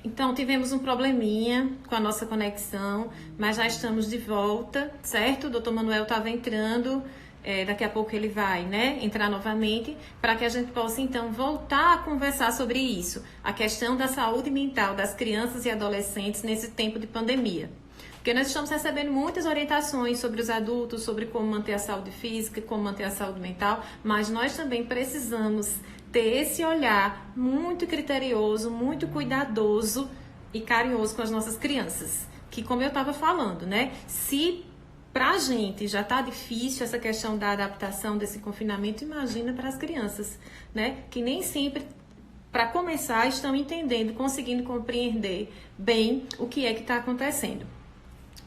Então, tivemos um probleminha com a nossa conexão, mas já estamos de volta, certo? O doutor Manuel estava entrando, daqui a pouco ele vai, né, entrar novamente, para que a gente possa, então, voltar a conversar sobre isso, a questão da saúde mental das crianças e adolescentes nesse tempo de pandemia. Porque nós estamos recebendo muitas orientações sobre os adultos, sobre como manter a saúde física, como manter a saúde mental, mas nós também precisamos ter esse olhar muito criterioso, muito cuidadoso e carinhoso com as nossas crianças. Que, como eu estava falando, né? Se para a gente já está difícil essa questão da adaptação desse confinamento, imagina para as crianças, né? Que nem sempre, para começar, estão entendendo, conseguindo compreender bem o que é que está acontecendo.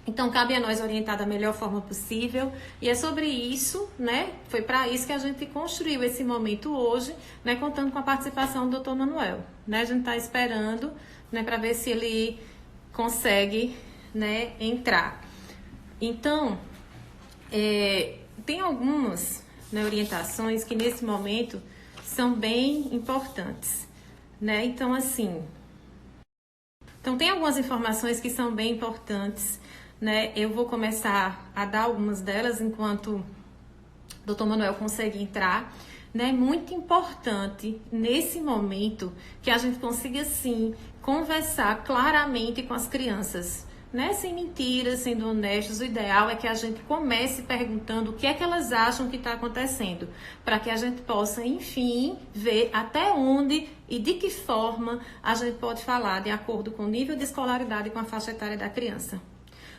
Então, cabe a nós orientar da melhor forma possível. E é sobre isso, né? Foi para isso que a gente construiu esse momento hoje, né? Contando com a participação do Dr. Manuel. Né? A gente está esperando, né? Para ver se ele consegue, né? Entrar. Então, tem algumas, né, orientações que nesse momento são bem importantes, né? Então, assim... Então, tem algumas informações que são bem importantes, né? Eu vou começar a dar algumas delas enquanto o doutor Manuel consegue entrar. Né? Muito importante, nesse momento, que a gente consiga, sim, conversar claramente com as crianças. Né? Sem mentiras, sendo honestos, o ideal é que a gente comece perguntando o que é que elas acham que está acontecendo, para que a gente possa, enfim, ver até onde e de que forma a gente pode falar de acordo com o nível de escolaridade e com a faixa etária da criança.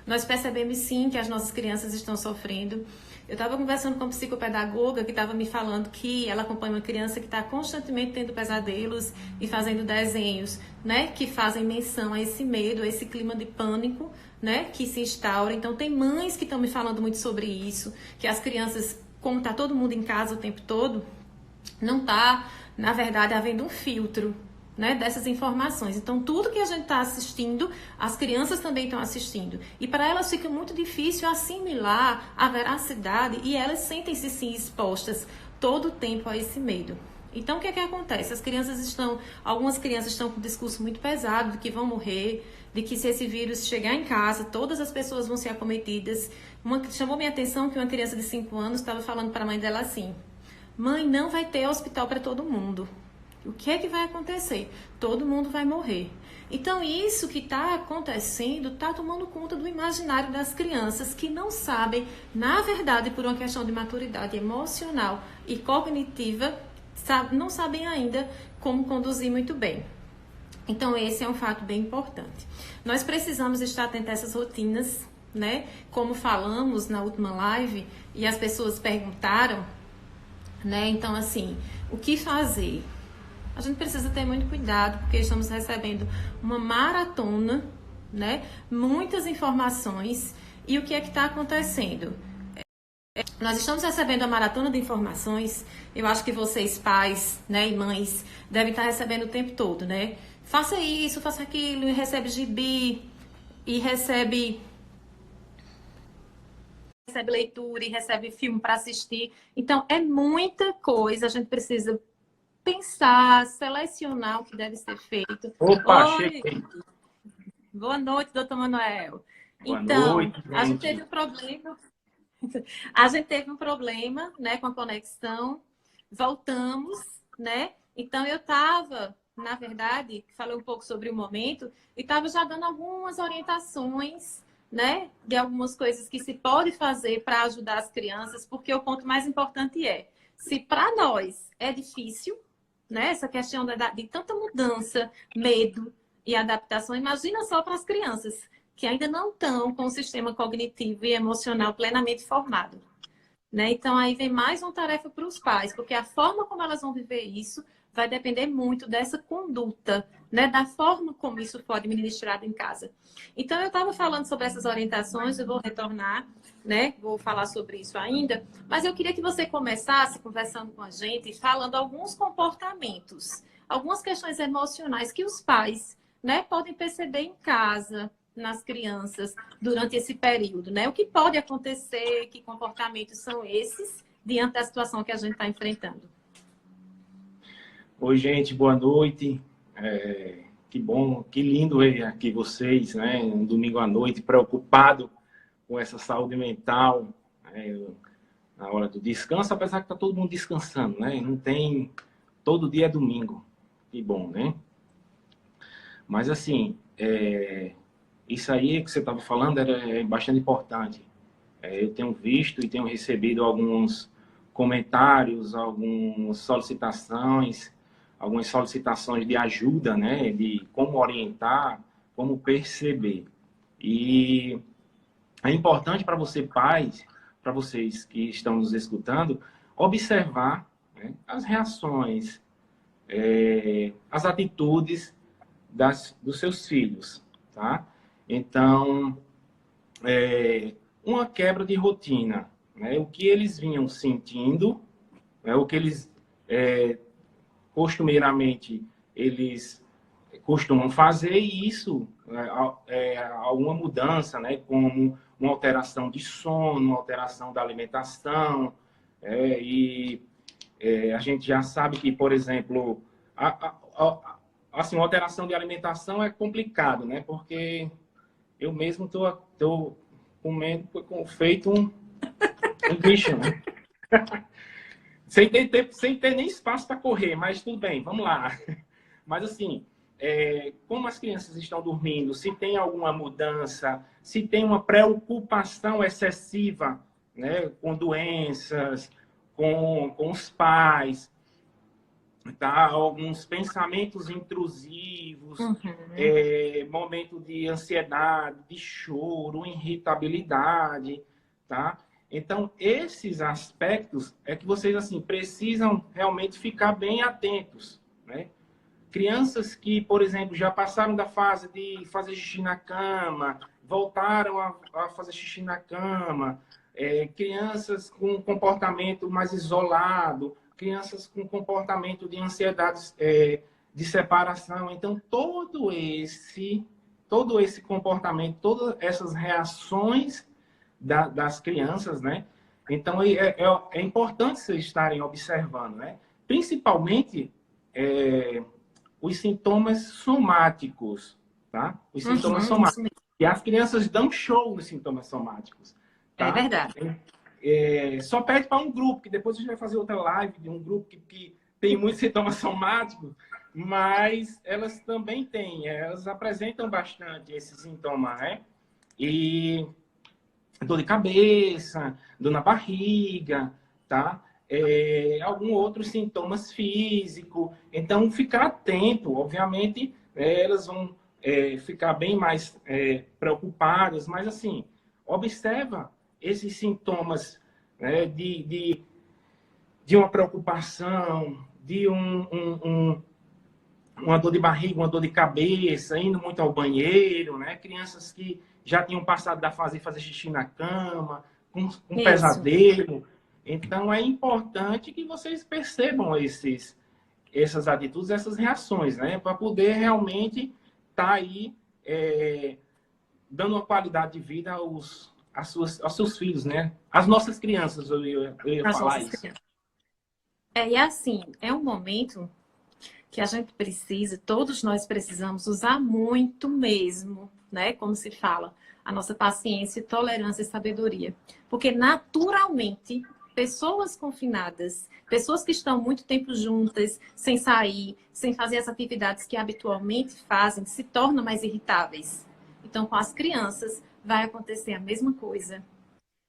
Nós percebemos, sim, que as nossas crianças estão sofrendo. Eu estava conversando com uma psicopedagoga que estava me falando que ela acompanha uma criança que está constantemente tendo pesadelos e fazendo desenhos, né, que fazem menção a esse medo, a esse clima de pânico, né, que se instaura. Então, tem mães que estão me falando muito sobre isso, que as crianças, como está todo mundo em casa o tempo todo, não está, na verdade, havendo um filtro, né, dessas informações. Então, tudo que a gente está assistindo, as crianças também estão assistindo. E para elas fica muito difícil assimilar a veracidade e elas sentem-se, sim, expostas todo o tempo a esse medo. Então, o que é que acontece? Algumas crianças estão com um discurso muito pesado de que vão morrer, de que se esse vírus chegar em casa, todas as pessoas vão ser acometidas. Chamou minha atenção que uma criança de 5 anos estava falando para a mãe dela assim: mãe, não vai ter hospital para todo mundo. O que é que vai acontecer? Todo mundo vai morrer. Então, isso que está acontecendo está tomando conta do imaginário das crianças que não sabem, na verdade, por uma questão de maturidade emocional e cognitiva, não sabem ainda como conduzir muito bem. Então, esse é um fato bem importante. Nós precisamos estar atentos a essas rotinas, né? Como falamos na última live e as pessoas perguntaram, né? Então, assim, o que fazer? A gente precisa ter muito cuidado, porque estamos recebendo uma maratona, né? Muitas informações. E o que é que está acontecendo? Nós estamos recebendo a maratona de informações. Eu acho que vocês, pais, né, e mães, devem estar recebendo o tempo todo, né? Faça isso, faça aquilo, e recebe gibi, e recebe leitura, e recebe filme para assistir. Então, é muita coisa. A gente precisa pensar, selecionar o que deve ser feito. Opa, Oi, cheguei. boa noite, doutor Manuel. Boa Então, noite, a gente teve gente. um problema, a gente teve um problema, né, com a conexão, voltamos, né? Então, eu estava, na verdade, falei um pouco sobre o momento, e estava já dando algumas orientações, né, de algumas coisas que se pode fazer para ajudar as crianças, porque o ponto mais importante é, se para nós é difícil, né, essa questão de tanta mudança, medo e adaptação, imagina só para as crianças, que ainda não estão com o sistema cognitivo e emocional plenamente formado. Né? Então, aí vem mais uma tarefa para os pais, porque a forma como elas vão viver isso vai depender muito dessa conduta, né? Da forma como isso pode ministrado em casa. Então, eu estava falando sobre essas orientações, eu vou retornar, né? Vou falar sobre isso ainda, mas eu queria que você começasse conversando com a gente, falando alguns comportamentos, algumas questões emocionais que os pais, né, podem perceber em casa, nas crianças, durante esse período, né? O que pode acontecer, que comportamentos são esses, diante da situação que a gente está enfrentando? Oi, gente, boa noite. que bom, que lindo ver aqui vocês, né? Um domingo à noite, preocupado com essa saúde mental, né? Na hora do descanso, apesar que tá todo mundo descansando, né? Não tem... Todo dia é domingo. Que bom, né? Mas, assim, isso aí que você estava falando é bastante importante. Eu tenho visto e tenho recebido alguns comentários, algumas solicitações de ajuda, né? De como orientar, como perceber. E é importante para você, pais, para vocês que estão nos escutando, observar, né, as reações, as atitudes dos seus filhos, tá? Então, uma quebra de rotina, né? O que eles vinham sentindo, né? O que eles, costumeiramente, eles costumam fazer, e isso alguma mudança, né? Como uma alteração de sono, uma alteração da alimentação, a gente já sabe que, por exemplo, assim, uma alteração de alimentação é complicado, né? Porque eu mesmo tô comendo feito um bicho, né? Sem ter nem espaço para correr, mas tudo bem, vamos lá. Mas assim, como as crianças estão dormindo, se tem alguma mudança, se tem uma preocupação excessiva, né, com doenças, com os pais, tá? Alguns pensamentos intrusivos, momento de ansiedade, de choro, irritabilidade, tá? Então, esses aspectos é que vocês assim precisam realmente ficar bem atentos, né? Crianças que, por exemplo, já passaram da fase de fazer xixi na cama, voltaram a fazer xixi na cama, crianças com comportamento mais isolado, crianças com comportamento de ansiedade, de separação. Então, todo esse comportamento, todas essas reações das crianças, né? Então, é importante vocês estarem observando, né? Principalmente os sintomas somáticos, tá? Os sintomas somáticos. E as crianças dão show nos sintomas somáticos. Tá? É verdade. Só pede para um grupo, que depois a gente vai fazer outra live de um grupo que tem muitos sintomas somáticos, mas elas também têm, elas apresentam bastante esses sintomas, né? E dor de cabeça, dor na barriga, tá? Alguns outros sintomas físicos. Então, ficar atento, obviamente, elas vão ficar bem mais preocupadas, mas assim, observa esses sintomas, né, de uma preocupação, de uma dor de barriga, uma dor de cabeça, indo muito ao banheiro, né? Crianças que já tinham passado da fase de fazer xixi na cama, com pesadelo. Então, é importante que vocês percebam essas atitudes, essas reações, né? Para poder realmente estar aí dando uma qualidade de vida aos seus filhos, né? As nossas crianças, eu ia falar isso. E assim, é um momento que a gente precisa, todos nós precisamos usar muito mesmo, né? Como se fala, a nossa paciência, tolerância e sabedoria. Porque naturalmente, pessoas confinadas, pessoas que estão muito tempo juntas, sem sair, sem fazer as atividades que habitualmente fazem, se tornam mais irritáveis. Então, com as crianças, vai acontecer a mesma coisa.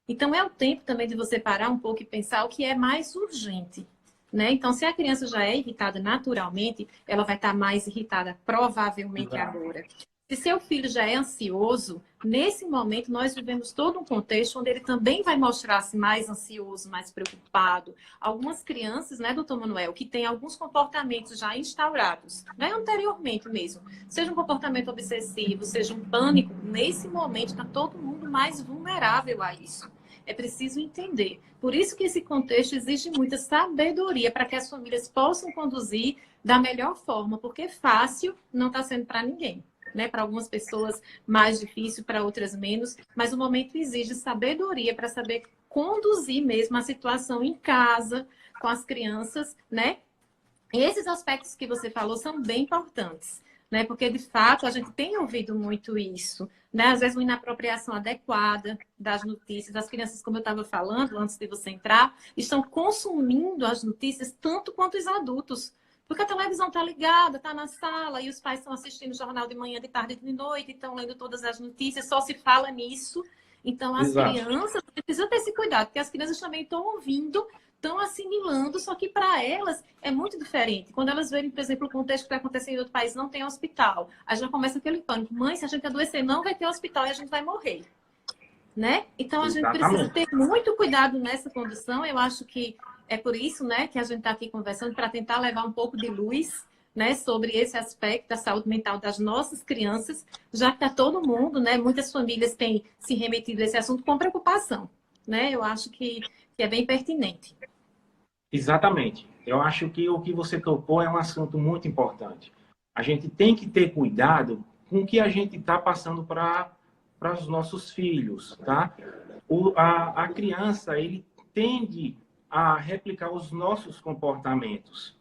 Então, é o tempo também de você parar um pouco e pensar o que é mais urgente. Né? Então, se a criança já é irritada naturalmente, ela vai estar mais irritada provavelmente agora. Se seu filho já é ansioso, nesse momento nós vivemos todo um contexto onde ele também vai mostrar-se mais ansioso, mais preocupado. Algumas crianças, né, doutor Manuel, que têm alguns comportamentos já instaurados, né, anteriormente mesmo, seja um comportamento obsessivo, seja um pânico, nesse momento está todo mundo mais vulnerável a isso. É preciso entender. Por isso que esse contexto exige muita sabedoria para que as famílias possam conduzir da melhor forma, porque fácil não está sendo para ninguém. Né? Para algumas pessoas mais difícil, para outras menos, mas o momento exige sabedoria para saber conduzir mesmo a situação em casa, com as crianças, né? E esses aspectos que você falou são bem importantes. né? Porque, de fato, a gente tem ouvido muito isso, né? Às vezes, uma inapropriação adequada das notícias. As crianças, como eu estava falando antes de você entrar, estão consumindo as notícias tanto quanto os adultos. Porque a televisão está ligada, está na sala, e os pais estão assistindo o jornal de manhã, de tarde e de noite, estão lendo todas as notícias, só se fala nisso. Então, as Exato. crianças precisam ter esse cuidado, porque as crianças também estão ouvindo, estão assimilando, só que para elas é muito diferente. Quando elas verem, por exemplo, o contexto que está acontecendo em outro país, não tem hospital. Aí já começa aquele pânico. Mãe, se a gente adoecer, não vai ter hospital e a gente vai morrer. Né? Então, a gente precisa ter muito cuidado nessa condução. Eu acho que é por isso, né, que a gente está aqui conversando, para tentar levar um pouco de luz, né, sobre esse aspecto da saúde mental das nossas crianças, já que está todo mundo, né, muitas famílias têm se remetido a esse assunto com preocupação. Né? Eu acho que é bem pertinente. Exatamente. Eu acho que o que você tocou é um assunto muito importante. A gente tem que ter cuidado com o que a gente está passando para os nossos filhos, tá? A criança, ele tende a replicar os nossos comportamentos,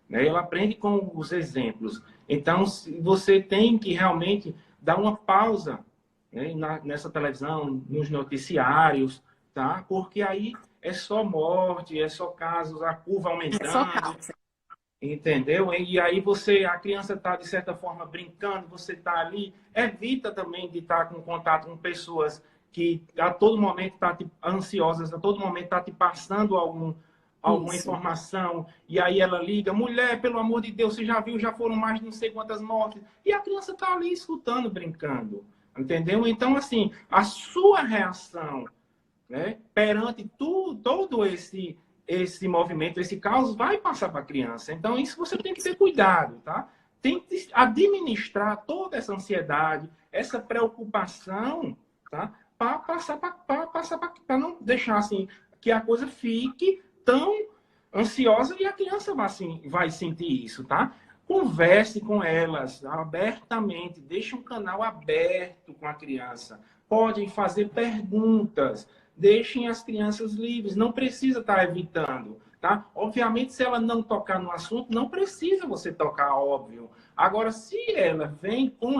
né? Ela aprende com os exemplos. Então, você tem que realmente dar uma pausa, né, nessa televisão, nos noticiários, tá? Porque aí é só morte, é só casos, a curva aumentando. É só caos. Entendeu? E aí a criança está, de certa forma, brincando, você está ali, evita também de estar com contato com pessoas que a todo momento estão ansiosas, a todo momento estão te passando alguma informação, e aí ela liga, mulher, pelo amor de Deus, você já viu, já foram mais de não sei quantas mortes, e a criança está ali escutando, brincando, entendeu? Então, assim, a sua reação, né, perante todo esse movimento, esse caos, vai passar para a criança. Então, isso você tem que ter cuidado, tá? Tem que administrar toda essa ansiedade, essa preocupação, tá? Para não deixar assim que a coisa fique tão ansiosa e a criança vai sentir isso, tá? Converse com elas abertamente, deixe um canal aberto com a criança. Podem fazer perguntas, deixem as crianças livres, não precisa estar evitando, tá? Obviamente, se ela não tocar no assunto, não precisa você tocar, óbvio. Agora, se ela vem com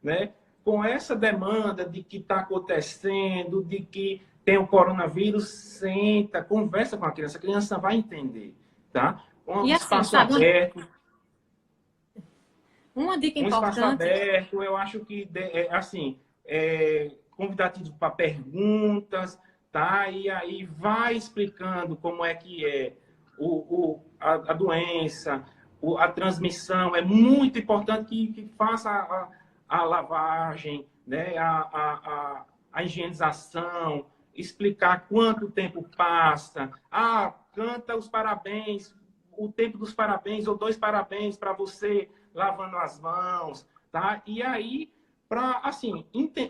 né, com essa demanda de que está acontecendo, de que tem o coronavírus, senta, conversa com a criança vai entender, tá? Um E assim, espaço sabe, aberto. uma dica Um espaço importante. aberto, eu acho que, assim, convidativo para perguntas, tá? E aí vai explicando como é que é a doença, a transmissão. É muito importante que faça a lavagem, né? A higienização, explicar quanto tempo passa. Ah, canta os parabéns, o tempo dos parabéns, ou 2 parabéns para você lavando as mãos, tá? E aí, para assim,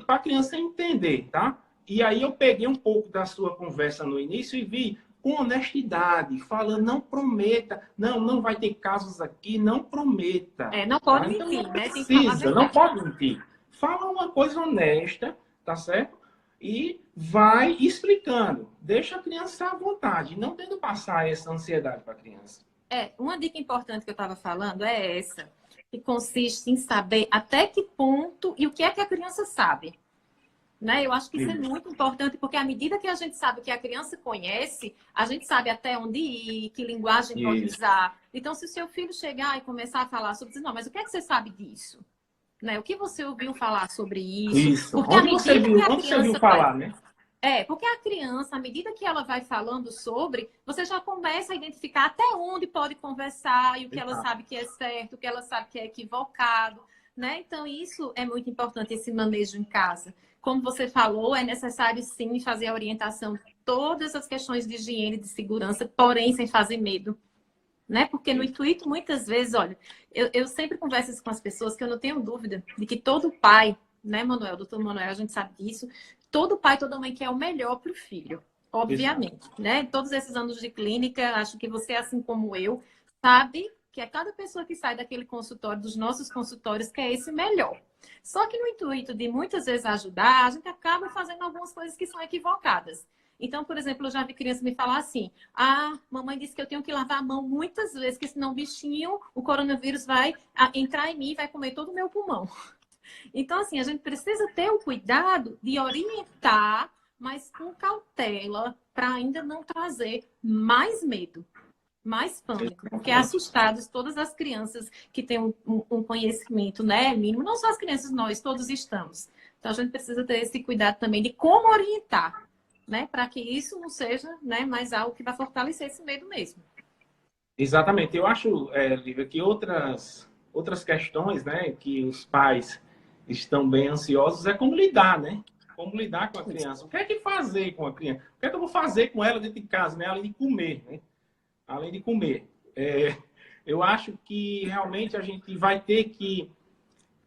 a criança entender, tá? E aí eu peguei um pouco da sua conversa no início e vi com honestidade, falando, não prometa, não vai ter casos aqui, não prometa. Não pode tá? Então, mentir, não né? Tem que falar a precisa, não verdade. pode mentir. Fala uma coisa honesta, tá certo? E vai explicando. Deixa a criança à vontade, não tendo passar essa ansiedade para a criança. Uma dica importante que eu estava falando é essa, que consiste em saber até que ponto e o que é que a criança sabe. Né? Eu acho que isso é muito importante, porque à medida que a gente sabe que a criança conhece, a gente sabe até onde ir, que linguagem pode usar. Então, se o seu filho chegar e começar a falar sobre isso, não, mas o que é que você sabe disso? Né? O que você ouviu falar sobre isso? Isso. Porque Onde você viu falar, né? Porque a criança, à medida que ela vai falando sobre, você já começa a identificar até onde pode conversar e o que ela sabe que é certo, o que ela sabe que é equivocado, né? Então, isso é muito importante, esse manejo em casa. Como você falou, é necessário sim fazer a orientação de todas as questões de higiene e de segurança, porém sem fazer medo. Né? Porque no intuito, muitas vezes, olha, eu sempre converso isso com as pessoas que eu não tenho dúvida de que todo pai, né, Manuel, doutor Manuel, a gente sabe disso, todo pai, toda mãe quer o melhor para o filho, obviamente, né? Todos esses anos de clínica, acho que você, assim como eu, sabe que é cada pessoa que sai daquele consultório, dos nossos consultórios, que é esse melhor. Só que no intuito de muitas vezes ajudar, a gente acaba fazendo algumas coisas que são equivocadas. Então, por exemplo, eu já vi criança me falar assim: ah, mamãe disse que eu tenho que lavar a mão muitas vezes, que senão o bichinho, o coronavírus vai entrar em mim e vai comer todo o meu pulmão. Então, assim, a gente precisa ter o cuidado de orientar, mas com cautela, para ainda não trazer mais medo, mais pânico, porque assustados todas as crianças que têm um conhecimento, né, mínimo, não só as crianças, nós todos estamos. Então, a gente precisa ter esse cuidado também de como orientar, né, para que isso não seja, né, mais algo que vai fortalecer esse medo mesmo. Exatamente. Eu acho, Lívia, que outras questões, né, que os pais estão bem ansiosos é como lidar, né? Como lidar com a criança. O que é que fazer com a criança? O que é que eu vou fazer com ela dentro de casa, né? Além de comer, né? Além de comer. Eu acho que realmente a gente vai ter que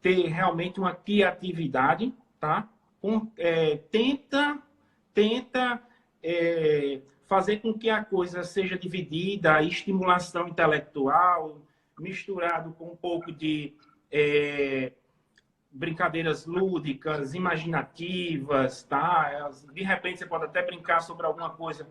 ter realmente uma criatividade, tá? Tenta fazer com que a coisa seja dividida, a estimulação intelectual, misturado com um pouco de brincadeiras lúdicas, imaginativas, tá? De repente você pode até brincar sobre alguma coisa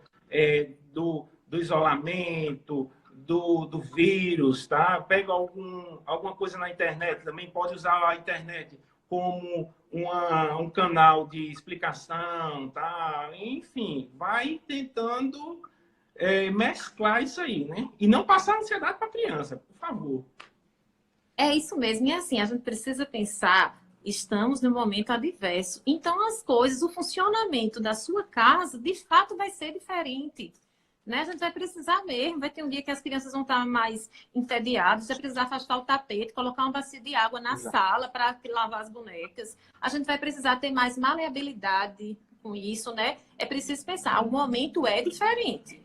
do isolamento, do vírus, tá? Pega alguma coisa na internet, também pode usar a internet como um canal de explicação, tá? Enfim, vai tentando mesclar isso aí, né? E não passar ansiedade para a criança, por favor. É isso mesmo. E assim, a gente precisa pensar, estamos num momento adverso. Então, as coisas, o funcionamento da sua casa, de fato, vai ser diferente. Né? A gente vai precisar mesmo. Vai ter um dia que as crianças vão estar mais entediadas, vai precisar afastar o tapete, colocar uma bacia de água na sala para lavar as bonecas. A gente vai precisar ter mais maleabilidade com isso, né? É preciso pensar, o momento é diferente.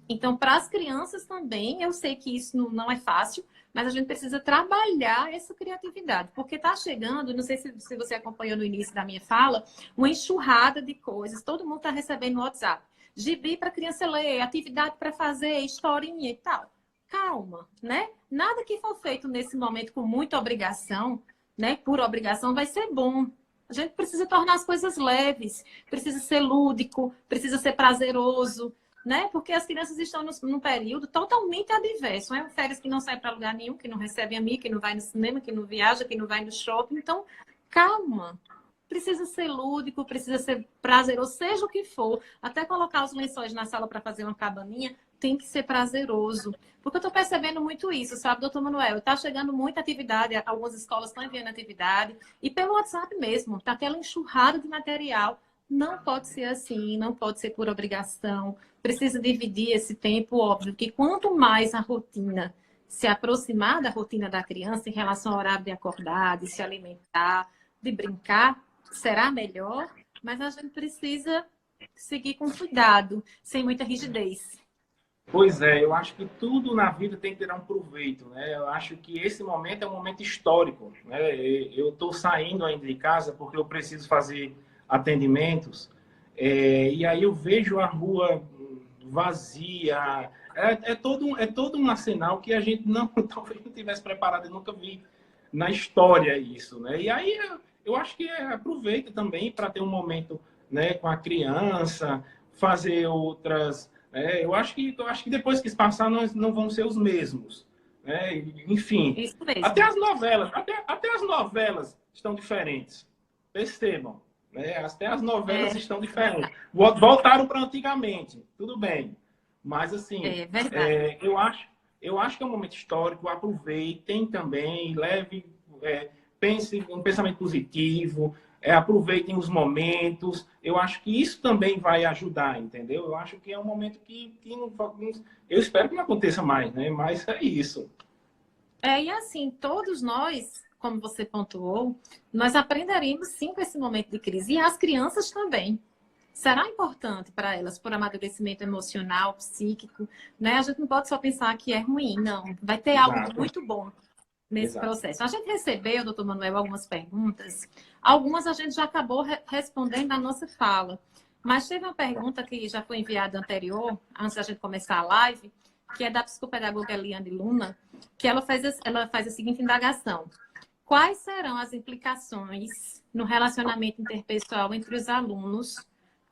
Então, para as crianças também, eu sei que isso não é fácil, mas a gente precisa trabalhar essa criatividade, porque está chegando, não sei se você acompanhou no início da minha fala, uma enxurrada de coisas, todo mundo está recebendo no WhatsApp. Gibi para criança ler, atividade para fazer, historinha e tal. Calma, né? Nada que for feito nesse momento com muita obrigação, né? Por obrigação, vai ser bom. A gente precisa tornar as coisas leves, precisa ser lúdico, precisa ser prazeroso, né? Porque as crianças estão num período totalmente adverso. É férias que não saem para lugar nenhum, que não recebe amigo, que não vai no cinema, que não viaja, que não vai no shopping. Então, calma. Precisa ser lúdico, precisa ser prazeroso, seja o que for. Até colocar os lençóis na sala para fazer uma cabaninha, tem que ser prazeroso. Porque eu estou percebendo muito isso, sabe, doutor Manuel? Está chegando muita atividade, algumas escolas estão enviando atividade, e pelo WhatsApp mesmo, está aquela enxurrada de material. Não pode ser assim, não pode ser por obrigação. Precisa dividir esse tempo, óbvio, que quanto mais a rotina se aproximar da rotina da criança em relação ao horário de acordar, de se alimentar, de brincar, será melhor, mas a gente precisa seguir com cuidado, sem muita rigidez. Pois é, eu acho que tudo na vida tem que ter um proveito, né? Eu acho que esse momento é um momento histórico, né? Eu estou saindo ainda de casa porque eu preciso fazer atendimentos, e aí eu vejo a rua vazia, é todo um arsenal que a gente talvez não tivesse preparado, eu nunca vi na história isso, né? E aí eu acho que aproveita também para ter um momento, né, com a criança, fazer outras. Eu acho que depois que isso passar, nós não vamos ser os mesmos. Né? Enfim, Isso mesmo. Até as novelas estão diferentes. Percebam. Né? Até as novelas estão diferentes. Voltaram para antigamente. Tudo bem. Mas, assim, eu acho que é um momento histórico. Aproveitem também, leve, pense um pensamento positivo, aproveitem os momentos. Eu acho que isso também vai ajudar, entendeu? Eu acho que é um momento que não, eu espero que não aconteça mais, né? Mas é isso. E assim, todos nós, como você pontuou, nós aprenderemos sim com esse momento de crise. E as crianças também. Será importante para elas, por amadurecimento emocional, psíquico, né? A gente não pode só pensar que é ruim, não. Vai ter algo muito bom nesse processo. A gente recebeu, doutor Manuel, algumas perguntas. Algumas a gente já acabou respondendo na nossa fala. Mas teve uma pergunta que já foi enviada anterior, antes da gente começar a live, que é da psicopedagoga Eliane Luna, que ela faz a seguinte indagação. Quais serão as implicações no relacionamento interpessoal entre os alunos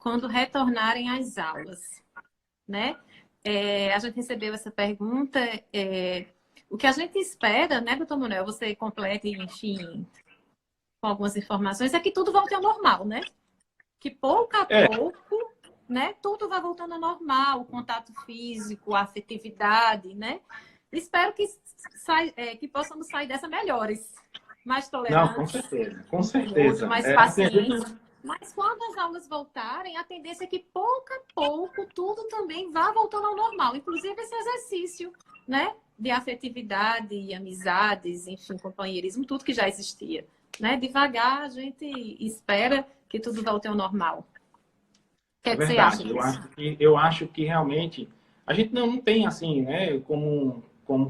quando retornarem às aulas, né? A gente recebeu essa pergunta. O que a gente espera, né, doutor Manuel, você complete, enfim, com algumas informações, é que tudo volte ao normal, né? Que pouco a É, pouco, né, tudo vai voltando ao normal, o contato físico, a afetividade, né? Espero que possamos sair dessa melhores, mais não, tolerantes com um com o outro, certeza. mais É, pacientes. Mas quando as aulas voltarem, a tendência é que pouco a pouco tudo também vá voltando ao normal, inclusive esse exercício, né, de afetividade, amizades, enfim, companheirismo, tudo que já existia, né? Devagar a gente espera que tudo volte ao normal. O que é é que você acha verdade. disso? Eu acho que realmente a gente não tem assim, né, como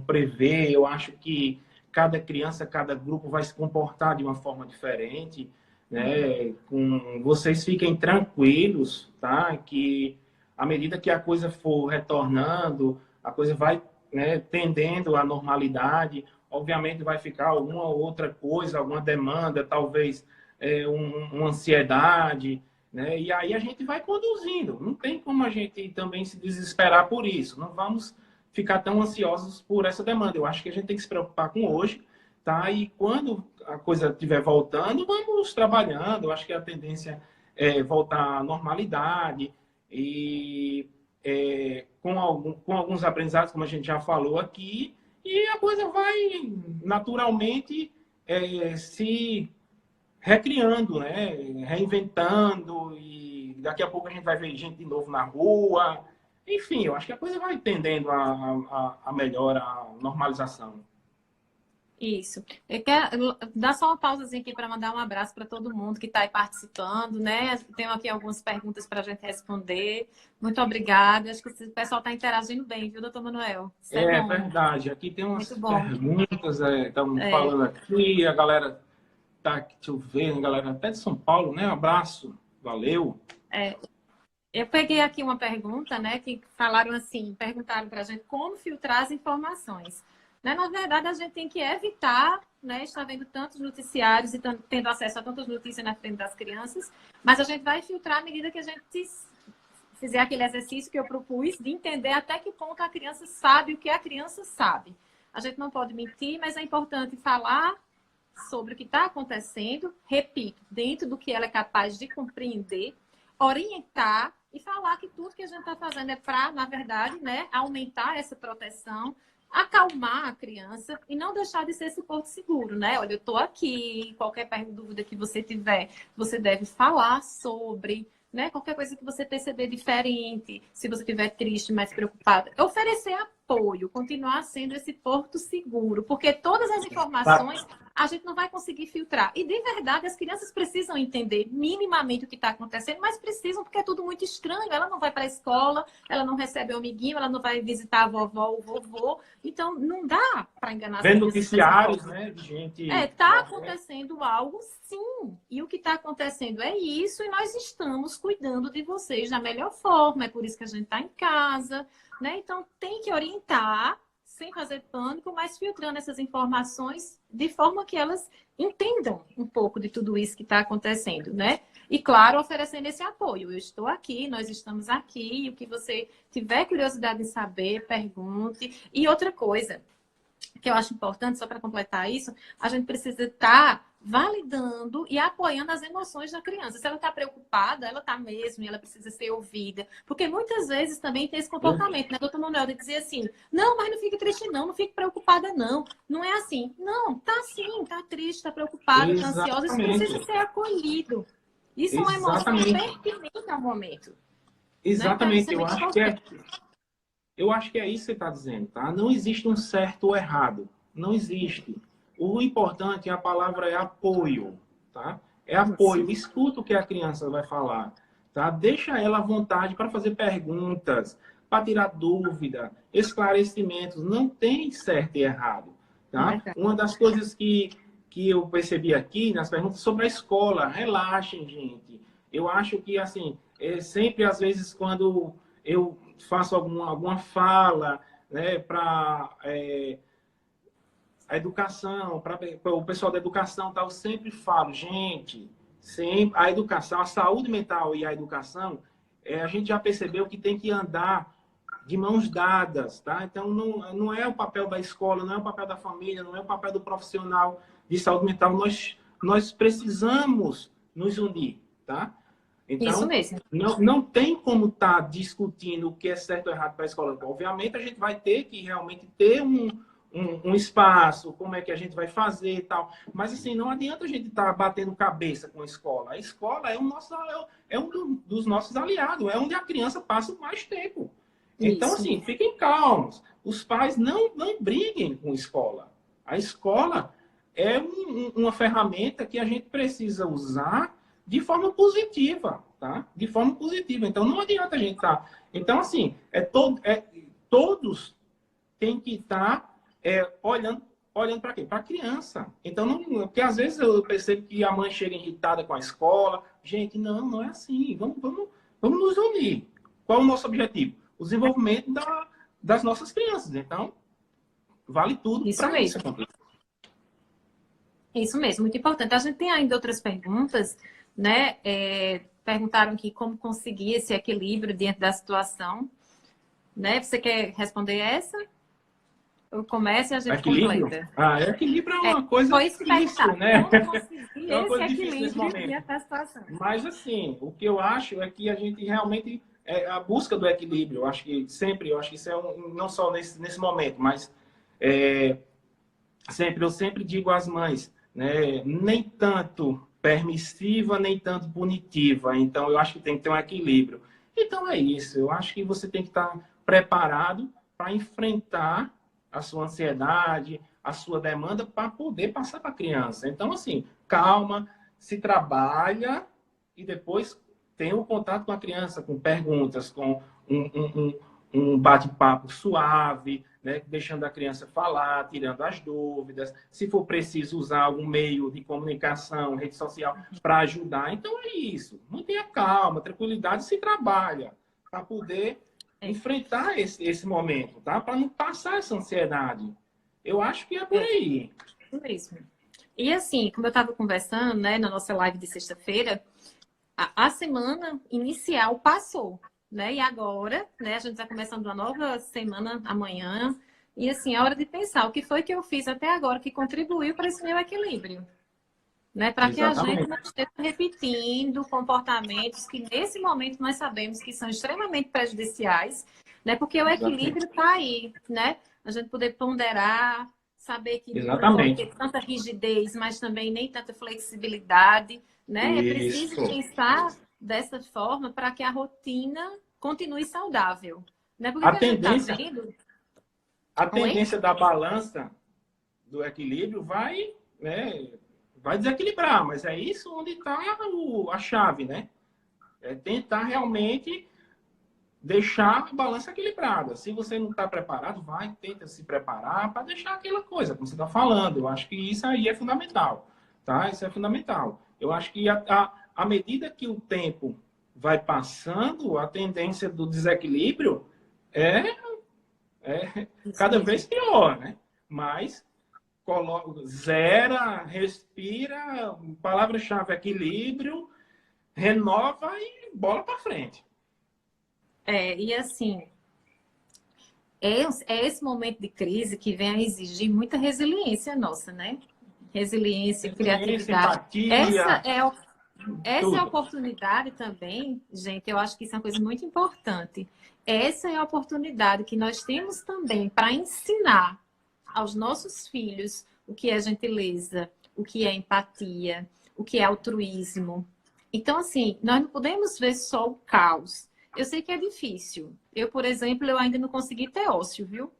prever. Eu acho que cada criança, cada grupo vai se comportar de uma forma diferente, né? Vocês fiquem tranquilos, tá? Que à medida que a coisa for retornando, a coisa vai, né, tendendo à normalidade. Obviamente vai ficar alguma outra coisa, alguma demanda, talvez uma ansiedade, né? E aí a gente vai conduzindo. Não tem como a gente também se desesperar por isso. Não vamos ficar tão ansiosos por essa demanda. Eu acho que a gente tem que se preocupar com hoje, tá? E quando a coisa estiver voltando, vamos trabalhando. Eu acho que a tendência é voltar à normalidade e com alguns aprendizados, como a gente já falou aqui, e a coisa vai naturalmente se recriando, né? Reinventando, e daqui a pouco a gente vai ver gente de novo na rua. Enfim, eu acho que a coisa vai tendendo a melhor, a normalização. Isso. Eu quero dar só uma pausazinha aqui para mandar um abraço para todo mundo que está aí participando, né? Tenho aqui algumas perguntas para a gente responder. Muito obrigada. Acho que o pessoal está interagindo bem, viu, doutor Manuel? Isso é É bom, verdade. Aqui tem muito umas bom. perguntas, estamos É, falando aqui, a galera tá aqui, deixa eu ver, a galera até de São Paulo, né? Abraço, valeu. é, eu peguei aqui uma pergunta, né, que falaram assim, perguntaram para a gente como filtrar as informações. Né? Na verdade, a gente tem que evitar, né, estar vendo tantos noticiários e tendo acesso a tantas notícias na frente das crianças, mas a gente vai filtrar à medida que a gente fizer aquele exercício que eu propus de entender até que ponto a criança sabe o que a criança sabe. A gente não pode mentir, mas é importante falar sobre o que está acontecendo, repito, dentro do que ela é capaz de compreender, orientar e falar que tudo que a gente está fazendo é para, na verdade, né, aumentar essa proteção, acalmar a criança e não deixar de ser esse porto seguro, né? Olha, eu estou aqui, qualquer dúvida que você tiver, você deve falar sobre, né? Qualquer coisa que você perceber diferente, se você estiver triste, mais preocupada, oferecer apoio, continuar sendo esse porto seguro, porque todas as informações a gente não vai conseguir filtrar. E, de verdade, as crianças precisam entender minimamente o que está acontecendo, mas precisam porque é tudo muito estranho. Ela não vai para a escola, ela não recebe o amiguinho, ela não vai visitar a vovó, o vovô. Então, não dá para enganar as Vendo crianças dessa noticiários, forma. né, de gente Está morrendo. acontecendo algo, sim. E o que está acontecendo é isso, e nós estamos cuidando de vocês da melhor forma. É por isso que a gente está em casa, né? Então, tem que orientar, sem fazer pânico, mas filtrando essas informações de forma que elas entendam um pouco de tudo isso que está acontecendo, né? E, claro, oferecendo esse apoio. Eu estou aqui, nós estamos aqui, e o que você tiver curiosidade em saber, pergunte. E outra coisa que eu acho importante, só para completar isso, a gente precisa estar validando e apoiando as emoções da criança. Se ela está preocupada, ela está mesmo, e ela precisa ser ouvida. Porque muitas vezes também tem esse comportamento, né? Doutor Manuel de dizer assim, não, mas não fique triste não, não fique preocupada não. Não é assim. Não, tá sim, tá triste, está preocupada, está ansiosa, isso precisa Exatamente. ser acolhido. Isso é uma emoção Exatamente. pertinente ao momento, né? Então, isso Exatamente. é muito importante. Eu acho que é isso que você está dizendo, tá? Não existe um certo ou errado. Não existe. O importante, a palavra é apoio, tá? É Isso. apoio. Escuta o que a criança vai falar, tá? Deixa ela à vontade para fazer perguntas, para tirar dúvida, esclarecimentos. Não tem certo e errado, É tá? verdade. Uma das coisas que eu percebi aqui nas perguntas sobre a escola, relaxem, gente. Eu acho que, assim, sempre, às vezes, quando eu faço alguma fala, né, para a educação, para o pessoal da educação, tal, eu sempre falo, gente, Sim, a educação, a saúde mental e a educação, a gente já percebeu que tem que andar de mãos dadas, tá? Então, não é o papel da escola, não é o papel da família, não é o papel do profissional de saúde mental. Nós precisamos nos unir, tá? Isso Então, mesmo. não tem como estar discutindo o que é certo ou errado para a escola. Obviamente, a gente vai ter que realmente ter um espaço, como é que a gente vai fazer e tal. Mas, assim, não adianta a gente estar batendo cabeça com a escola. A escola é um dos nossos aliados, é onde a criança passa mais tempo. Então, Isso. assim, fiquem calmos. Os pais não briguem com a escola. A escola é uma ferramenta que a gente precisa usar de forma positiva, tá? De forma positiva. Então, não adianta a gente estar... Então, assim, todos têm que estar olhando para quê? Para a criança. Então, porque às vezes eu percebo que a mãe chega irritada com a escola. Gente, não é assim. Vamos nos unir. Qual é o nosso objetivo? O desenvolvimento das nossas crianças. Então, vale tudo Isso para isso. mesmo. Isso mesmo, muito importante. A gente tem ainda outras perguntas, né? Perguntaram aqui como conseguir esse equilíbrio diante da situação, né? Você quer responder essa? Eu começo e a gente Equilíbrio? completa. Equilíbrio é uma coisa Foi isso que difícil, perguntaram. né? Como conseguir É uma esse coisa difícil nesse equilíbrio momento. diante da situação? Mas, assim, o que eu acho é que a gente realmente... a busca do equilíbrio, eu acho que isso é não só nesse momento, mas eu sempre digo às mães, né, nem tanto permissiva, nem tanto punitiva. Então, eu acho que tem que ter um equilíbrio. Então, é isso. Eu acho que você tem que estar preparado para enfrentar a sua ansiedade, a sua demanda, para poder passar para a criança. Então, assim, calma, se trabalha e depois tem o contato com a criança, com perguntas, com um bate-papo suave, né? Deixando a criança falar, tirando as dúvidas. Se for preciso usar algum meio de comunicação, rede social, para ajudar. Então é isso. Mantenha calma, tranquilidade, se trabalha para poder enfrentar esse momento, tá? Para não passar essa ansiedade. Eu acho que é por aí. Isso mesmo. E assim, como eu estava conversando, né, na nossa live de sexta-feira, a semana inicial passou, né? E agora, né, a gente está começando uma nova semana amanhã. E assim, é hora de pensar o que foi que eu fiz até agora que contribuiu para esse meu equilíbrio, né? Para que a gente não esteja repetindo comportamentos que nesse momento nós sabemos que são extremamente prejudiciais, né? Porque o equilíbrio está aí, né? A gente poder ponderar, saber que não pode ter tanta rigidez, mas também nem tanta flexibilidade, né? É preciso pensar dessa forma para que a rotina continue saudável, né? Porque a gente está vendo... A tendência da balança do equilíbrio vai, né, vai desequilibrar, mas é isso onde está a chave, né? É tentar realmente deixar a balança equilibrada. Se você não está preparado, tenta se preparar para deixar aquela coisa, como você está falando. Eu acho que isso aí é fundamental, tá? Isso é fundamental. Eu acho que à medida que o tempo vai passando, a tendência do desequilíbrio é cada vez pior, né? Mas zera, respira, palavra-chave equilíbrio, renova e bola para frente. E assim, é esse momento de crise que vem a exigir muita resiliência nossa, né? Resiliência, criatividade. Empatia, Essa é a oportunidade também, gente, eu acho que isso é uma coisa muito importante. Essa é a oportunidade que nós temos também para ensinar aos nossos filhos o que é gentileza, o que é empatia, o que é altruísmo. Então, assim, nós não podemos ver só o caos. Eu sei que é difícil. Eu, por exemplo, eu ainda não consegui ter ócio, viu?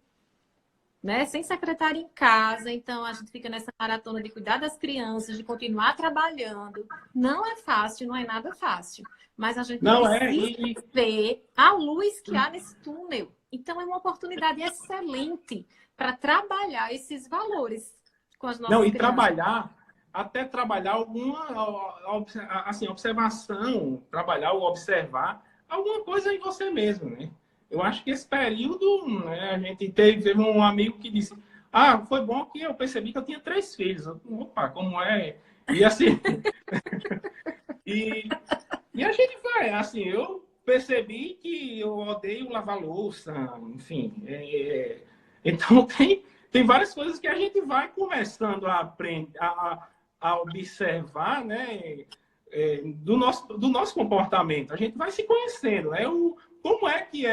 Né? Sem secretária em casa, então a gente fica nessa maratona de cuidar das crianças, de continuar trabalhando. Não é fácil, não é nada fácil. Mas a gente precisa ver a luz que há nesse túnel. Então é uma oportunidade excelente para trabalhar esses valores com as nossas crianças. Até trabalhar alguma assim, observação, trabalhar ou observar alguma coisa em você mesmo, né? Eu acho que esse período, né, a gente teve um amigo que disse: foi bom que eu percebi que eu tinha 3 filhos. Opa, como é? E assim, E, e a gente vai, assim, eu percebi que eu odeio lavar louça, enfim. Então, tem várias coisas que a gente vai começando a aprender, a observar, né? Do nosso comportamento. A gente vai se conhecendo, né? Como é que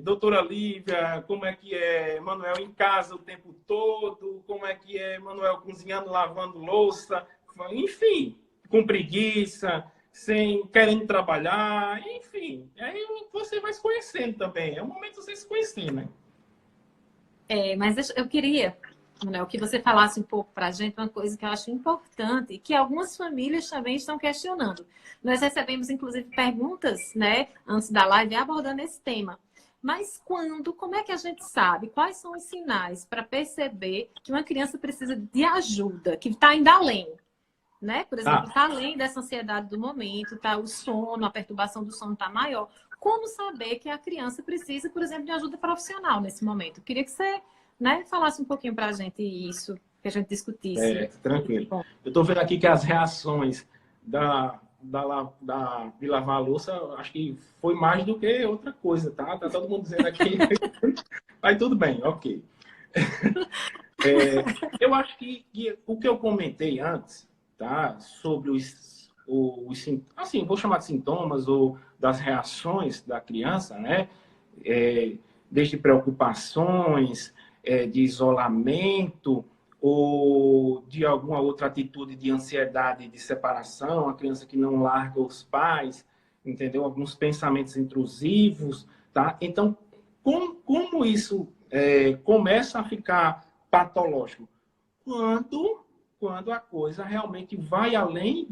doutora Lívia, como é que é Manuel em casa o tempo todo, como é que é Manuel cozinhando, lavando louça, enfim, com preguiça, sem querendo trabalhar, enfim. Aí você vai se conhecendo também. É o momento de você se conhecer, né? Mas eu queria, Manuel, que você falasse um pouco para a gente uma coisa que eu acho importante e que algumas famílias também estão questionando. Nós recebemos, inclusive, perguntas, né, antes da live abordando esse tema. Mas como é que a gente sabe? Quais são os sinais para perceber que uma criança precisa de ajuda, que está indo além? Né? Por exemplo, está além dessa ansiedade do momento, tá o sono, a perturbação do sono está maior. Como saber que a criança precisa, por exemplo, de ajuda profissional nesse momento? Eu queria que você, né, falasse um pouquinho para a gente isso, que a gente discutisse. Tranquilo. Bom. Eu estou vendo aqui que as reações de lavar a louça, acho que foi mais do que outra coisa, tá? Tá todo mundo dizendo aqui. Aí tudo bem, ok. Eu acho que o que eu comentei antes, tá? Sobre assim, vou chamar de sintomas ou das reações da criança, né? Desde preocupações, de isolamento ou de alguma outra atitude de ansiedade, de separação, a criança que não larga os pais, entendeu? Alguns pensamentos intrusivos, tá? Então, como isso começa a ficar patológico? Quando a coisa realmente vai além,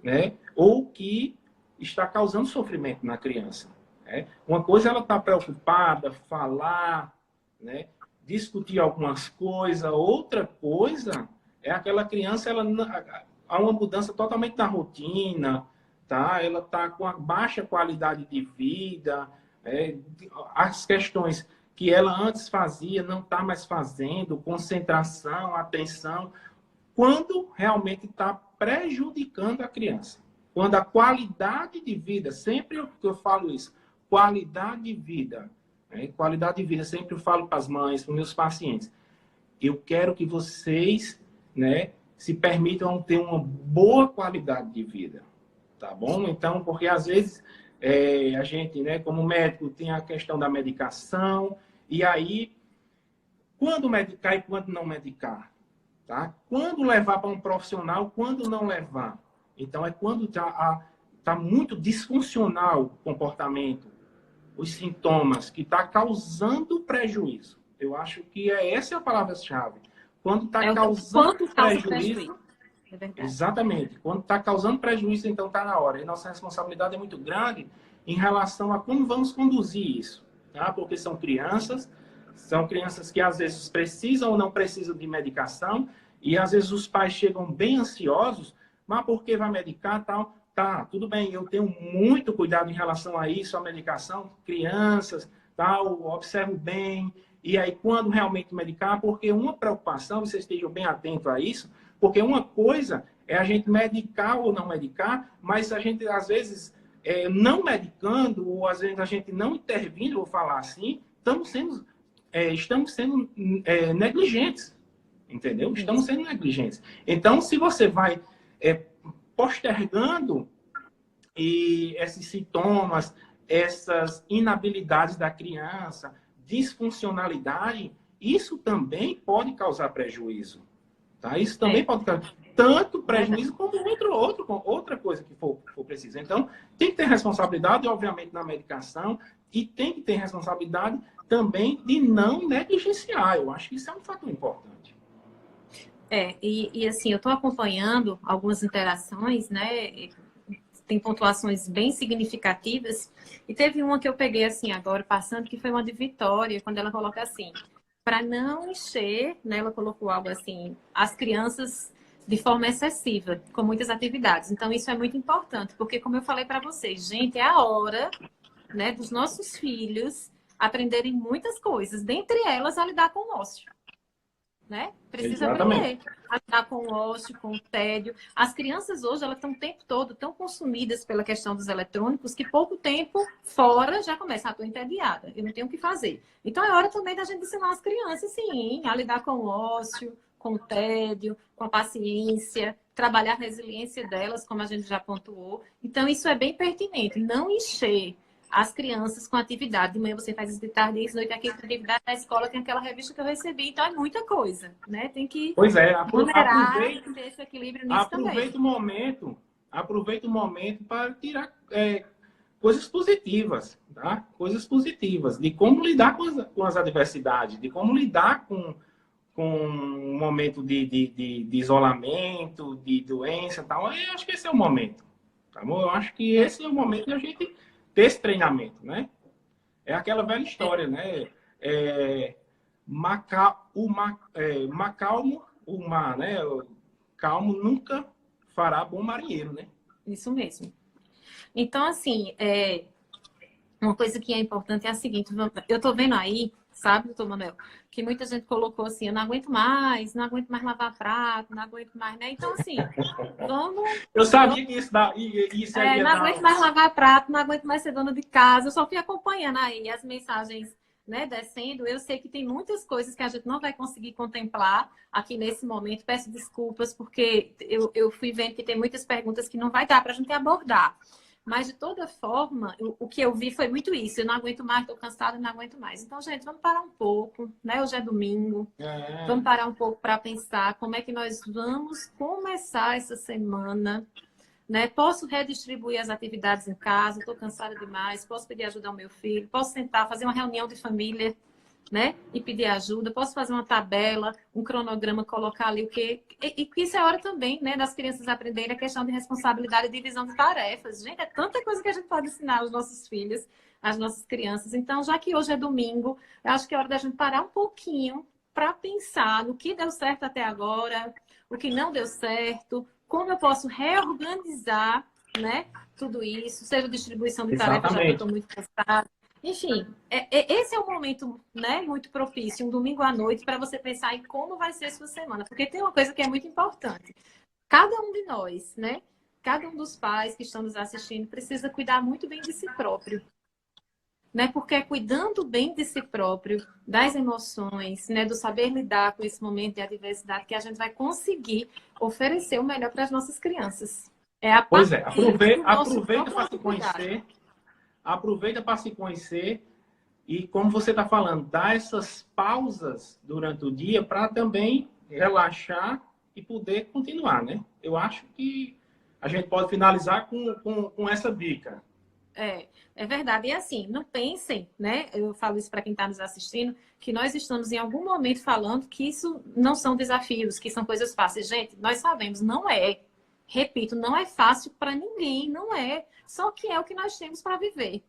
né? Ou que está causando sofrimento na criança. Né? Uma coisa é ela estar preocupada, falar, né? Discutir algumas coisas. Outra coisa é aquela criança, há uma mudança totalmente na rotina, tá? Ela está com a baixa qualidade de vida, as questões que ela antes fazia não está mais fazendo, concentração, atenção, quando realmente está prejudicando a criança. Quando a qualidade de vida, sempre que eu falo isso, qualidade de vida, qualidade de vida, sempre eu falo para as mães, para os meus pacientes, eu quero que vocês, né, se permitam ter uma boa qualidade de vida, tá bom? Então, porque às vezes a gente, né, como médico, tem a questão da medicação, e aí, quando medicar e quando não medicar, tá? Quando levar para um profissional, quando não levar. Então, é quando está muito disfuncional o comportamento, os sintomas, que está causando prejuízo. Eu acho que essa é a palavra-chave. Quando está causando prejuízo. Exatamente. Quando está causando prejuízo, então está na hora. E nossa responsabilidade é muito grande em relação a como vamos conduzir isso. Tá? Porque são crianças que às vezes precisam ou não precisam de medicação, e às vezes os pais chegam bem ansiosos, mas por que vai medicar tal? Tá, tudo bem, eu tenho muito cuidado em relação a isso, a medicação, crianças, tal, observo bem, e aí quando realmente medicar, porque uma preocupação, vocês estejam bem atentos a isso, porque uma coisa é a gente medicar ou não medicar, mas a gente, às vezes, não medicando, ou às vezes a gente não intervindo, vou falar assim, estamos sendo negligentes, entendeu? Estamos sendo negligentes. Então, se você vai postergando esses sintomas, essas inabilidades da criança, disfuncionalidade, isso também pode causar prejuízo. Tá? Isso também pode causar tanto prejuízo como outra coisa que for preciso. Então, tem que ter responsabilidade, obviamente, na medicação, e tem que ter responsabilidade também de não negligenciar. Eu acho que isso é um fator importante. E assim, eu estou acompanhando algumas interações, né? Tem pontuações bem significativas. E teve uma que eu peguei assim agora, passando, que foi uma de Vitória, quando ela coloca assim, para não encher, né? Ela colocou algo assim, as crianças de forma excessiva, com muitas atividades. Então, isso é muito importante, porque como eu falei para vocês, gente, é a hora, né, dos nossos filhos aprenderem muitas coisas, dentre elas a lidar com o ócio. né? Precisa Exatamente. aprender a lidar com o ócio, com o tédio. As crianças hoje, elas estão o tempo todo tão consumidas pela questão dos eletrônicos que pouco tempo fora já começa, estou entediada, eu não tenho o que fazer. Então é hora também da gente ensinar as crianças, sim, a lidar com o ócio, com o tédio, com a paciência, trabalhar a resiliência delas, como a gente já pontuou. Então isso é bem pertinente, não encher as crianças com atividade. De manhã você faz isso, de tarde isso, de noite aquilo, atividade na escola, tem aquela revista que eu recebi, então é muita coisa, né? Tem que Pois é, moderar e ter esse equilíbrio nisso também. aproveita o momento para tirar coisas positivas, tá? Coisas positivas, de como lidar com as adversidades, de como lidar com um momento de isolamento, de doença e tal. Eu acho que esse é o momento, tá bom? Eu acho que esse é o momento de a gente ter esse treinamento, né? É aquela velha história, né? Macalmo o mar, né? Calmo nunca fará bom marinheiro, né? Isso mesmo. Então, assim, uma coisa que é importante é a seguinte, eu tô vendo aí, sabe, doutor Manuel, que muita gente colocou assim, eu não aguento mais lavar prato, não aguento mais, né? Então, assim, Eu sabia que isso aí ia não dar. aguento mais lavar prato, não aguento mais ser dona de casa, eu só fui acompanhando aí as mensagens, né, descendo. Eu sei que tem muitas coisas que a gente não vai conseguir contemplar aqui nesse momento, peço desculpas, porque eu fui vendo que tem muitas perguntas que não vai dar para a gente abordar. Mas, de toda forma, o que eu vi foi muito isso. Eu não aguento mais, estou cansada, não aguento mais. Então, gente, vamos parar um pouco, né? Hoje é domingo. Vamos parar um pouco para pensar como é que nós vamos começar essa semana, né? Posso redistribuir as atividades em casa, estou cansada demais, posso pedir ajuda ao meu filho, posso sentar, fazer uma reunião de família, né? E pedir ajuda, posso fazer uma tabela, um cronograma, colocar ali o que... E isso é hora também, né? Das crianças aprenderem a questão de responsabilidade e divisão de tarefas. Gente, é tanta coisa que a gente pode ensinar aos nossos filhos, às nossas crianças. Então, já que hoje é domingo, eu acho que é hora da gente parar um pouquinho para pensar no que deu certo até agora, o que não deu certo, como eu posso reorganizar, né? Tudo isso, seja distribuição de tarefas, já que eu estou muito cansada. Enfim, esse é um momento, né, muito propício, um domingo à noite, para você pensar em como vai ser sua semana. Porque tem uma coisa que é muito importante. Cada um de nós, né? Cada um dos pais que estão nos assistindo precisa cuidar muito bem de si próprio. Né? Porque é cuidando bem de si próprio, das emoções, né? Do saber lidar com esse momento de adversidade, que a gente vai conseguir oferecer o melhor para as nossas crianças. Pois é, aproveita para se conhecer. Aproveita para se conhecer e, como você está falando, dá essas pausas durante o dia para também relaxar e poder continuar, né? Eu acho que a gente pode finalizar com essa dica. É verdade. E assim, não pensem, né? Eu falo isso para quem está nos assistindo, que nós estamos em algum momento falando que isso não são desafios, que são coisas fáceis. Gente, nós sabemos, não é. Repito, não é fácil para ninguém, não é. Só que é o que nós temos para viver.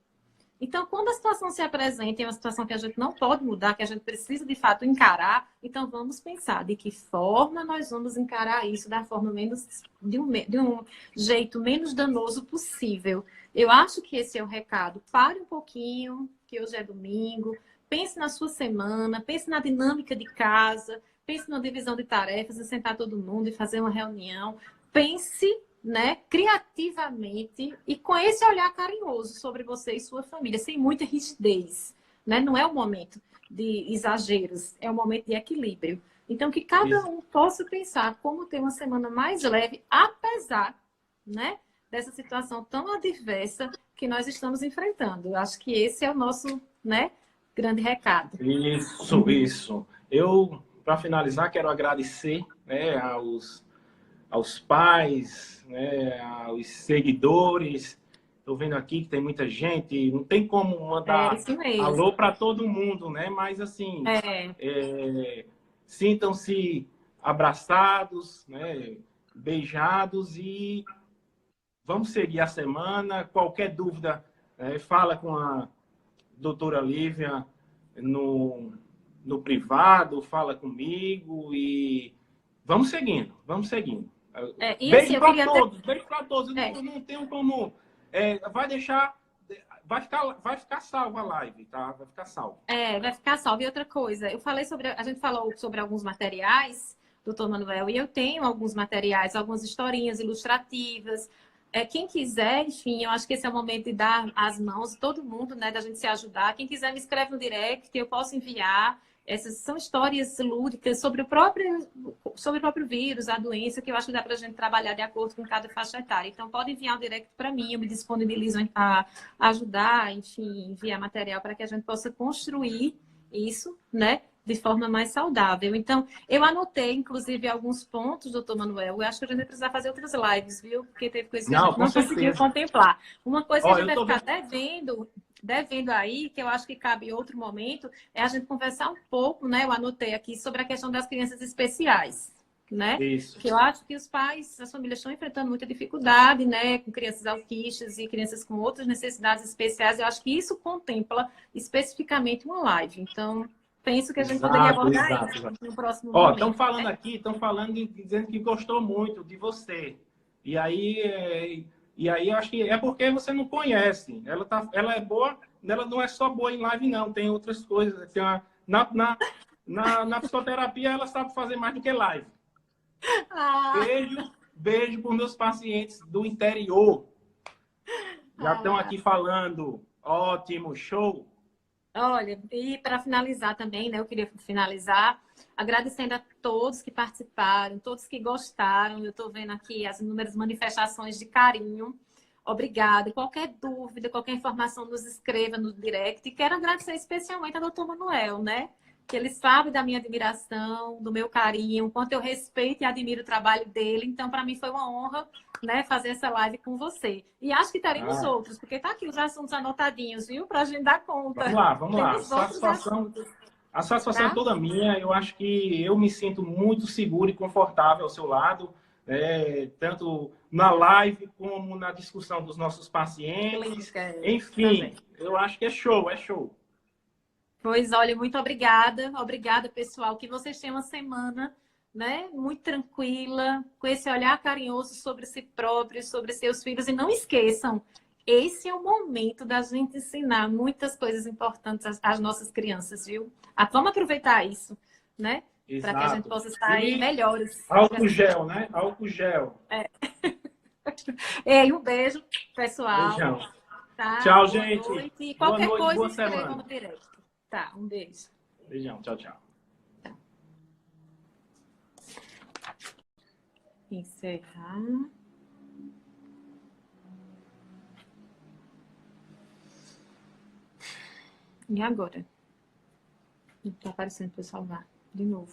Então, quando a situação se apresenta, é uma situação que a gente não pode mudar, que a gente precisa de fato encarar, então vamos pensar de que forma nós vamos encarar isso da forma menos, de um jeito menos danoso possível. Eu acho que esse é o recado. Pare um pouquinho, que hoje é domingo, pense na sua semana, pense na dinâmica de casa, pense na divisão de tarefas, em sentar todo mundo e fazer uma reunião. Pense, né, criativamente e com esse olhar carinhoso sobre você e sua família, sem muita rigidez, né? Não é o momento de exageros, é o momento de equilíbrio. Então, que cada um possa pensar como ter uma semana mais leve, apesar, né, dessa situação tão adversa que nós estamos enfrentando. Eu acho que esse é o nosso, né, grande recado. Isso. Eu, para finalizar, quero agradecer, né, aos pais, né, aos seguidores. Estou vendo aqui que tem muita gente. Não tem como mandar alô para todo mundo, né? Mas, assim, sintam-se abraçados, né, beijados e vamos seguir a semana. Qualquer dúvida, fala com a doutora Lívia no privado, fala comigo e vamos seguindo, vamos seguindo. Beijo para todos, beijo para todos. Eu não tenho como. vai ficar salva a live, tá? Vai ficar salvo. Vai ficar salvo. E outra coisa, a gente falou sobre alguns materiais, doutor Manuel, e eu tenho alguns materiais, algumas historinhas ilustrativas. Quem quiser, enfim, eu acho que esse é o momento de dar as mãos, todo mundo, né, da gente se ajudar. Quem quiser me escreve no direct, eu posso enviar. Essas são histórias lúdicas sobre o próprio vírus, a doença, que eu acho que dá para a gente trabalhar de acordo com cada faixa etária. Então, pode enviar o direct para mim, eu me disponibilizo a ajudar, enfim, enviar material para que a gente possa construir isso, né, de forma mais saudável. Então, eu anotei, inclusive, alguns pontos, doutor Manuel. Eu acho que a gente vai precisar fazer outras lives, viu? Porque teve coisas que a Não, gente com não conseguiu certeza. contemplar. Uma coisa que a Ó, gente eu vai tô ficar vendo. devendo aí, que eu acho que cabe em outro momento, é a gente conversar um pouco, né? Eu anotei aqui sobre a questão das crianças especiais, né? Isso. Que eu acho que os pais, as famílias estão enfrentando muita dificuldade, né? Com crianças autistas e crianças com outras necessidades especiais. Eu acho que isso contempla especificamente uma live. Então, penso que a gente poderia Exato, abordar exato, isso exato. no próximo Ó, estão momento. falando aqui, estão falando e dizendo que gostou muito de você. E aí, eu acho que é porque você não conhece. Ela é boa, ela não é só boa em live, não. Tem outras coisas. Na psicoterapia, ela sabe fazer mais do que live. Ah, Beijo para os meus pacientes do interior. Já estão ah. aqui falando. Ótimo, show. Olha, e para finalizar também, né? Eu queria finalizar agradecendo a todos que participaram, todos que gostaram. Eu estou vendo aqui as inúmeras manifestações de carinho. Obrigada. Qualquer dúvida, qualquer informação, nos escreva no direct. E quero agradecer especialmente ao doutor Manuel, né? Que ele sabe da minha admiração, do meu carinho, quanto eu respeito e admiro o trabalho dele. Então, para mim foi uma honra, né, fazer essa live com você. E acho que teremos Ah, outros, porque tá aqui os assuntos anotadinhos, viu? Para a gente dar vamos conta. lá, vamos lá. Temos outros assuntos, A satisfação é tá? toda minha. Eu acho que eu me sinto muito seguro e confortável ao seu lado, tanto na live como na discussão dos nossos pacientes. Clínica Enfim, também. eu acho que é show, é show. Pois olha, muito obrigada. Obrigada, pessoal. Que vocês tenham uma semana, né, muito tranquila, com esse olhar carinhoso sobre si próprios, sobre seus filhos. E não esqueçam, esse é o momento da gente ensinar muitas coisas importantes às nossas crianças, viu? Vamos aproveitar isso, né? Para que a gente Exato. possa sair E melhores. álcool gel, né? Álcool gel. Ei, um beijo, pessoal. Beijão. Tá? Tchau, Boa gente. noite. E Boa qualquer noite, coisa, boa escrevam semana. no direct. Tá, um beijo. Beijão, tchau, tchau. Encerrar. E agora? Não está aparecendo para eu salvar. De novo.